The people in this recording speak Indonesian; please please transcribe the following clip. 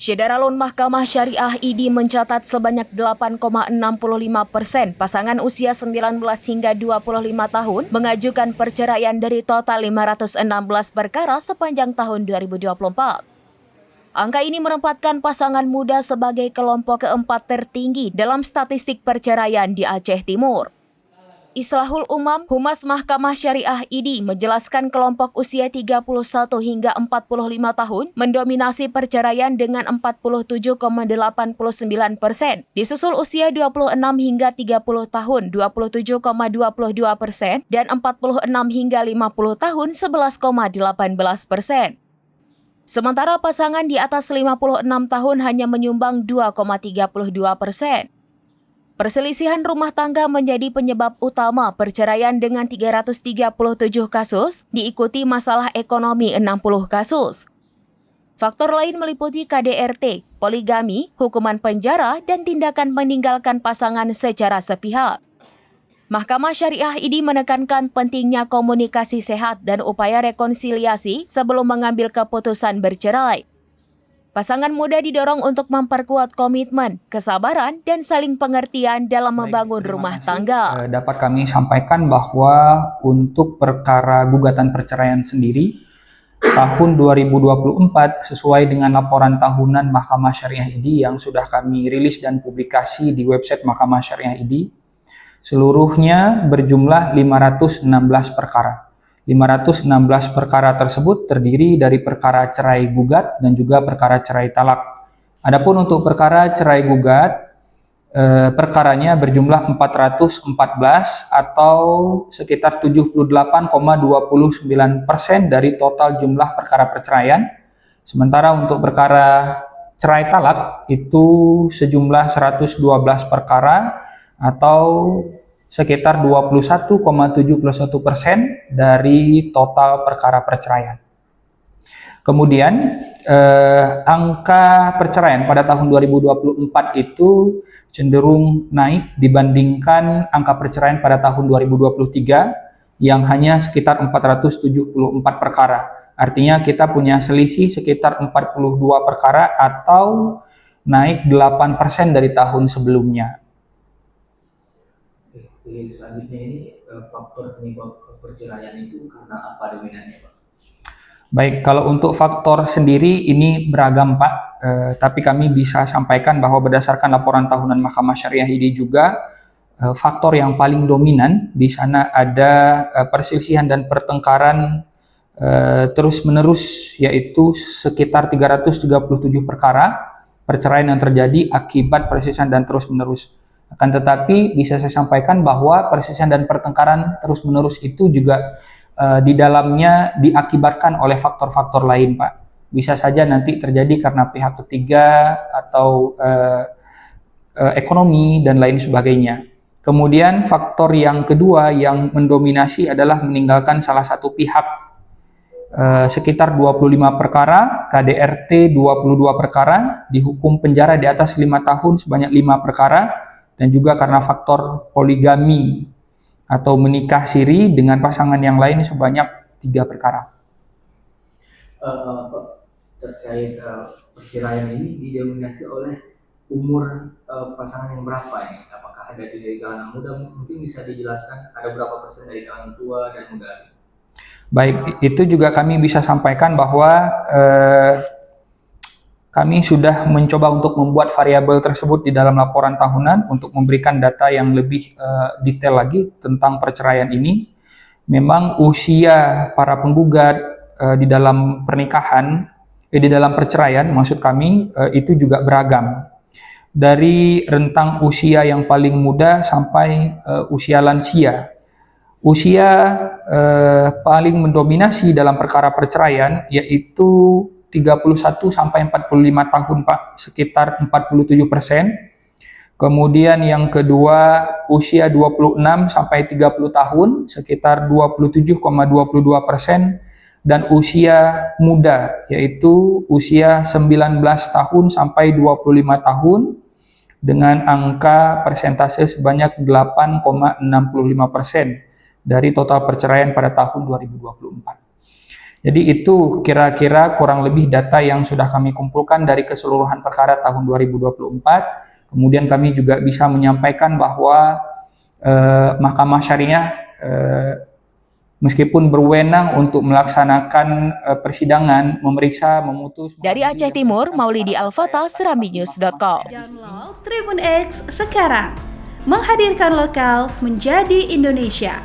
Syedara Loan Mahkamah Syariah ID mencatat sebanyak 8,65% pasangan usia 19 hingga 25 tahun mengajukan perceraian dari total 516 perkara sepanjang tahun 2024. Angka ini menempatkan pasangan muda sebagai kelompok keempat tertinggi dalam statistik perceraian di Aceh Timur. Islahul Umam, Humas Mahkamah Syariah ID menjelaskan kelompok usia 31 hingga 45 tahun mendominasi perceraian dengan 47,89%, disusul usia 26 hingga 30 tahun 27,22% dan 46 hingga 50 tahun 11,18%. Sementara pasangan di atas 56 tahun hanya menyumbang 2,32%. Perselisihan rumah tangga menjadi penyebab utama perceraian dengan 337 kasus, diikuti masalah ekonomi 60 kasus. Faktor lain meliputi KDRT, poligami, hukuman penjara, dan tindakan meninggalkan pasangan secara sepihak. Mahkamah Syariah ID menekankan pentingnya komunikasi sehat dan upaya rekonsiliasi sebelum mengambil keputusan bercerai. Pasangan muda didorong untuk memperkuat komitmen, kesabaran, dan saling pengertian dalam membangun rumah tangga. Dapat kami sampaikan bahwa untuk perkara gugatan perceraian sendiri, tahun 2024 sesuai dengan laporan tahunan Mahkamah Syariah ID yang sudah kami rilis dan publikasi di website Mahkamah Syariah ID, seluruhnya berjumlah 516 perkara. 516 perkara tersebut terdiri dari perkara cerai gugat dan juga perkara cerai talak. Adapun untuk perkara cerai gugat, perkaranya berjumlah 414 atau sekitar 78,29% dari total jumlah perkara perceraian. Sementara untuk perkara cerai talak itu sejumlah 112 perkara atau sekitar 21,71% dari total perkara perceraian. Kemudian angka perceraian pada tahun 2024 itu cenderung naik dibandingkan angka perceraian pada tahun 2023 yang hanya sekitar 474 perkara. Artinya kita punya selisih sekitar 42 perkara atau naik 8% dari tahun sebelumnya. Selanjutnya ini faktor penyebab perceraian itu karena apa dominannya, Pak? Baik, kalau untuk faktor sendiri ini beragam, Pak. Tapi kami bisa sampaikan bahwa berdasarkan laporan tahunan Mahkamah Syariah ini juga faktor yang paling dominan di sana ada perselisihan dan pertengkaran terus-menerus, yaitu sekitar 337 perkara perceraian yang terjadi akibat perselisihan dan terus-menerus. Akan tetapi bisa saya sampaikan bahwa perselisihan dan pertengkaran terus-menerus itu juga di dalamnya diakibatkan oleh faktor-faktor lain, Pak. Bisa saja nanti terjadi karena pihak ketiga atau ekonomi dan lain sebagainya. Kemudian faktor yang kedua yang mendominasi adalah meninggalkan salah satu pihak. Sekitar 25 perkara, KDRT 22 perkara, dihukum penjara di atas 5 tahun sebanyak 5 perkara, dan juga karena faktor poligami atau menikah siri dengan pasangan yang lain sebanyak 3 perkara. Terkait perceraian ini didominasi oleh umur pasangan yang berapa ini? Apakah ada dari kalangan muda? Mungkin bisa dijelaskan ada berapa persen dari kalangan tua dan muda? Baik, itu juga kami bisa sampaikan bahwa kami sudah mencoba untuk membuat variabel tersebut di dalam laporan tahunan untuk memberikan data yang lebih detail lagi tentang perceraian ini. Memang usia para penggugat di dalam pernikahan, di dalam perceraian maksud kami itu juga beragam. Dari rentang usia yang paling muda sampai usia lansia. Usia paling mendominasi dalam perkara perceraian yaitu 31 sampai 45 tahun, Pak, sekitar 47%. Kemudian yang kedua usia 26 sampai 30 tahun sekitar 27,22%, dan usia muda yaitu usia 19 tahun sampai 25 tahun dengan angka persentase sebanyak 8,65% dari total perceraian pada tahun 2024. Jadi itu kira-kira kurang lebih data yang sudah kami kumpulkan dari keseluruhan perkara tahun 2024. Kemudian kami juga bisa menyampaikan bahwa Mahkamah Syariah meskipun berwenang untuk melaksanakan persidangan, memeriksa, memutus. Dari Aceh Timur, Maulidi Alfata, serambinews.com. Download Tribun X sekarang, menghadirkan lokal menjadi Indonesia.